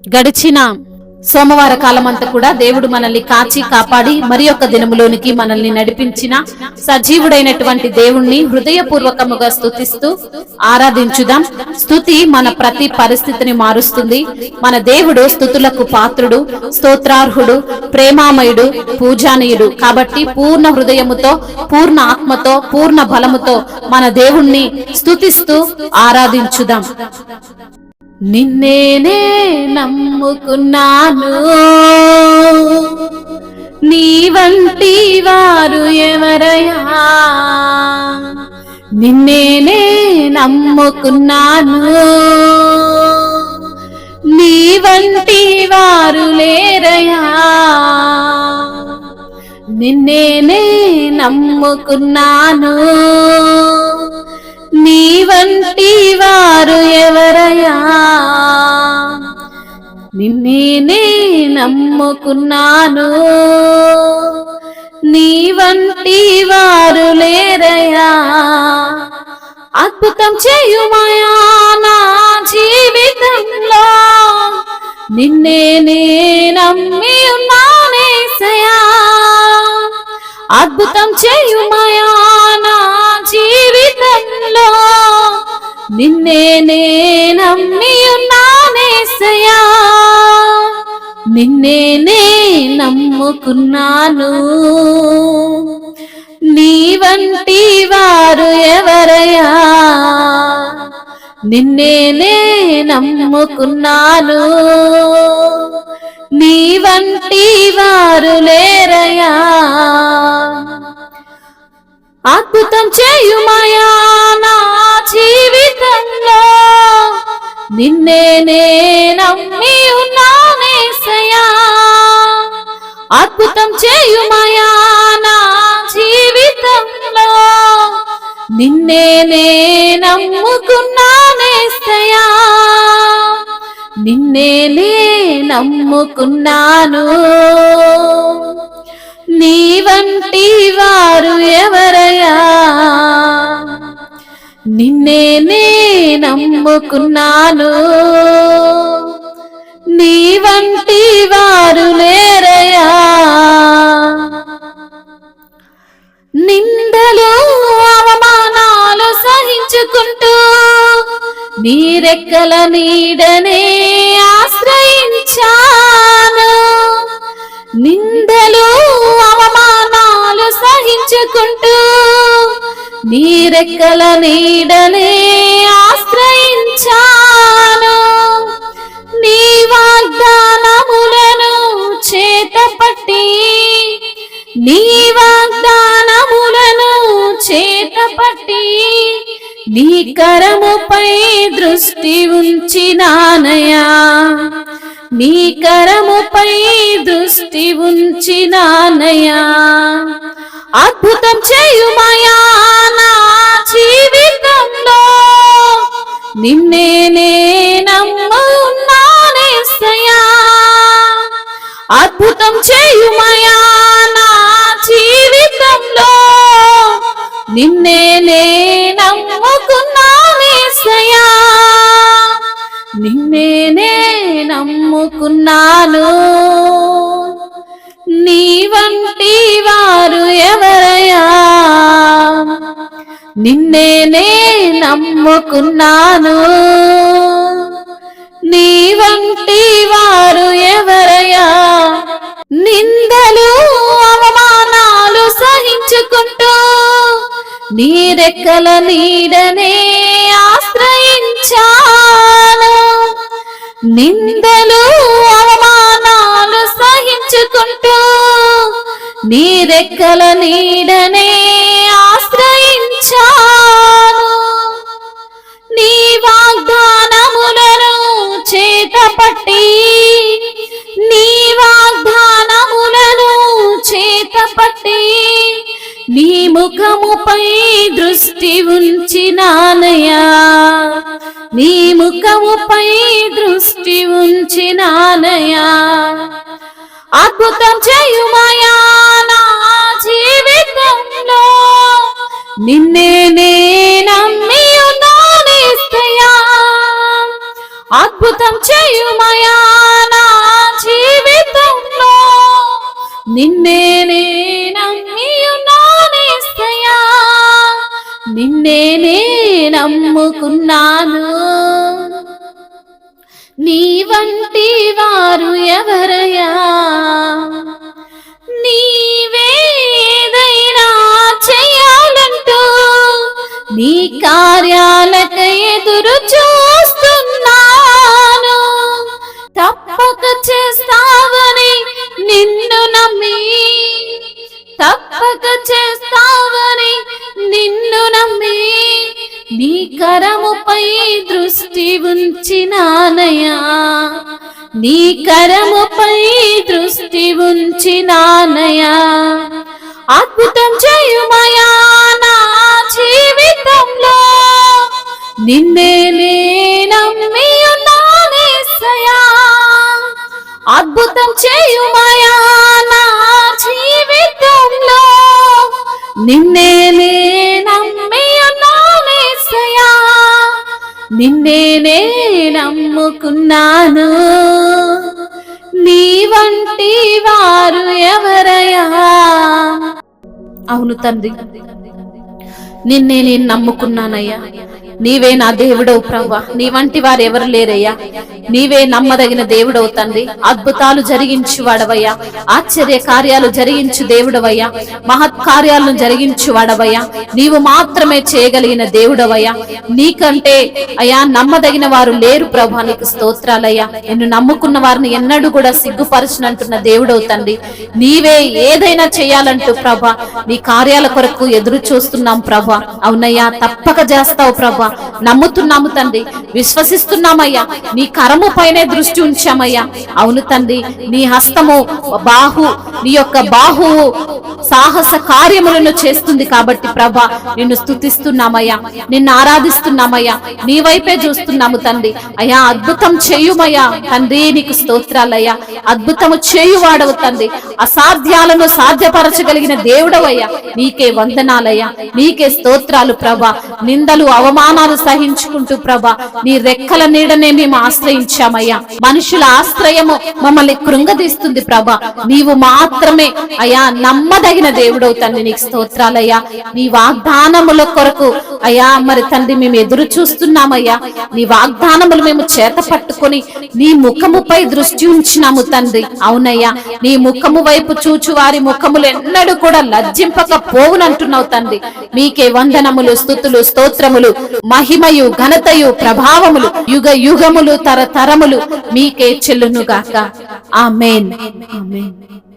గడిచిన సోమవార కాలమంతా కూడా దేవుడు మనల్ని కాచి కాపాడి మరి యొక్క దినములోనికి మనల్ని నడిపించిన సజీవుడైనటువంటి దేవుణ్ణి హృదయపూర్వకముగా స్తుతిస్తూ ఆరాధించుదాం. స్తుతి మన ప్రతి పరిస్థితిని మారుస్తుంది. మన దేవుడు స్తుతులకు పాత్రుడు, స్తోత్రార్హుడు, ప్రేమామయుడు, పూజానీయుడు. కాబట్టి పూర్ణ హృదయముతో, పూర్ణ ఆత్మతో, పూర్ణ బలముతో మన దేవుణ్ణి స్తుతిస్తూ ఆరాధించుదాం. నిన్నేనే నమ్ముకున్నాను, నీ వంటి వారు ఎవరయ్యా? నిన్నేనే నమ్ముకున్నాను, నీ వంటి వారు లేరయ్యా. నిన్నేనే నమ్ముకున్నాను, నీ వంటి వారు ఎవరయ్యా? నిన్నే నమ్ముకున్నాను, నీ వంటి వారు లేరయ్యా. అద్భుతం చేయుమయా నా జీవితంలో, నిన్నే నమ్మి ఉన్నానేసయ్యా. అద్భుతం చేయుమయా నా జీవితంలో, నిన్నే నమ్మి ఉన్నానేసయ్యా. నిన్నే నమ్ముకున్నాను, నీ వంటి వారు ఎవరయ్యా? నిన్నే నమ్ముకున్నాను, నీ వంటి వారు లేరయ్యా. అద్భుతం చేయుమయా నా జీవితంలో, నిన్నే నమ్మి ఉన్నానేసయ్యా. అద్భుతం చేయుమయా నా జీవితంలో, నిన్నే నమ్ముకున్నానేసయ్యా. నిన్నే నమ్ముకున్నాను, నీ వంటి వారు ఎవరయ్యా? నిన్నే నమ్ముకున్నాను, నీ వంటి వారు లేరయ్యా. నిందలు అవమానాలు సహించుకుంటూ నీ రెక్కల నీడనే ఆశ్రయించాను. నిందలు అవమానాలు సహించుకుంటూ నీ రెక్కల నీడనే ఆశ్రయించాను. నీ వాగ్దానములను చేతపట్టి, నీ వాగ్దానములను చేతపట్టి, నీ కరముపై దృష్టి ఉంచినానయా. నీ కరముపై దృష్టి ఉంచినానయా. అద్భుతం చేయుమయా నా జీవితంలో, నిన్నే నమ్మున్నానేసయ్యా. అద్భుతం చేయుమయా నా జీవితంలో, నిన్నే నమ్ముకున్నానేసయ్యా. నిన్నే నమ్ముకున్నాను, నీ వంటి వారు ఎవరయ్యా? నిన్నే నమ్ముకున్నాను, నీ వంటి వారు ఎవరయ్యా? నిందలు అవమానాలు సహించుకుంటూ నీ రెక్కల నీడనే ఆశ్రయించాను. నిందలు అవమానాలు సహించుకుంటూ నీ రెక్కల నీడనే ఆశ్రయించాను. నీ వాగ్దానములను చేతపట్టి, నీ వాగ్దానములను చేతపట్టి, నీ ముఖముపై దృష్టి ఉంచినానయా. నీ ముఖముపై దృష్టి ఉంచినానయా. అద్భుతం చేయుమయా నా జీవితంలో, నిన్నే నమ్మి ఉన్నానేసయ్యా. అద్భుతం చేయుమయా నిన్నే నమ్మియున్నానేసయ్యా, నిన్నే నమ్ముకున్నాను. నీ వంటి వారు ఎవరయ్యా, నీవే ఏదైనా చేయాలంటూ నీ కార్యాలకై ఎదురు చూస్తున్నాను. తప్పక చేస్తావని నిన్ను నమ్మి, తప్పక చేస్తావని నిన్ను నమ్మి నీ కరముపై దృష్టి ఉంచినానయ్యా, నీ కరముపై దృష్టి ఉంచినానయ్యా. అద్భుతం చేయుమయా నా జీవితంలో, నిన్నే నమ్మి ఉన్నానేసయ్యా. అద్భుతం చేయుమయా నా జీవితంలో, నిన్నే నమ్మి ఉన్నానేసయ్యా, నిన్నే నమ్ముకున్నాను. నీ వంటి వారు ఎవరయ్యా. అవును తండ్రి, నిన్నే నేను నమ్ముకున్నానయ్యా. నీవే నా దేవుడవు ప్రభువా, నీ వంటి వారు ఎవరు లేరయ్యా. నీవే నమ్మదగిన దేవుడవు తండ్రి. అద్భుతాలు జరిగించు వాడవయ్యా, ఆశ్చర్య కార్యాలు జరిగించు దేవుడవయ్యా, మహత్ కార్యాలను జరిగించు వాడవయ్యా. నీవు మాత్రమే చేయగలిగిన దేవుడవయ్యా. నీకంటే అయ్యా నమ్మదగిన వారు లేరు ప్రభువా. నీకు స్తోత్రాలయ్యా. నిన్ను నమ్ముకున్న వారిని ఎన్నడూ కూడా సిగ్గుపరచునంటున్న దేవుడవు తండ్రి. నీవే ఏదైనా చేయాలంటూ ప్రభా నీ కార్యాల కొరకు ఎదురు చూస్తున్నాం ప్రభా. అవునయ్యా, తప్పక చేస్తావు ప్రభా. నమ్ముతున్నాము తండ్రి, విశ్వసిస్తున్నామయ్యా. నీ కరము పైనే దృష్టి ఉంచామయ్యా. అవును తండ్రి, నీ హస్తము నీ యొక్క బాహువు సాహస కార్యములను చేస్తుంది కాబట్టి ప్రభా నిన్ను స్తుతిస్తున్నామయ్యా, నిన్ను ఆరాధిస్తున్నామయ్యా. నీ వైపే చూస్తున్నాము తండ్రి. అయ్యా అద్భుతం చేయుమయ్యా తండ్రి. నీకు స్తోత్రాలయ్యా. అద్భుతము చేయువాడవు తండ్రి. అసాధ్యాలను సాధ్యపరచగలిగిన దేవుడవయ్యా. నీకే వందనాలయ్యా, నీకే స్తోత్రాలు ప్రభా. నిందలు అవమానాలు సహించుకుంటూ ప్రభా నీ రెక్కల నీడనే మేము ఆశ్రయించామయ్యా. మనుషుల ఆశ్రయము మమ్మల్ని కృంగదీస్తుంది ప్రభా. నీవు మాత్రమే అయ్యా నమ్మదగిన దేవుడవు తండ్రి. నీకు స్తోత్రాలయ్యా. నీ వాగ్దానముల కొరకు అయ్యా మరి తండ్రి మేము ఎదురు చూస్తున్నామయ్యా. నీ వాగ్దానములు మేము చేత పట్టుకొని నీ ముఖముపై దృష్టి ఉంచినాము తండ్రి. అవునయ్యా, నీ ముఖము వైపు చూచు వారి ముఖములు ఎన్నడూ కూడా లజ్జింపక పోవునంటున్నావు తండ్రి. మీకే వందనములు, స్తుతులు, స్తోత్రములు, మహిమయు, ఘనతయు, ప్రభావములు యుగ యుగములు తరతరములు మీకే చెల్లునుగాక. ఆమేన్. ఆమేన్.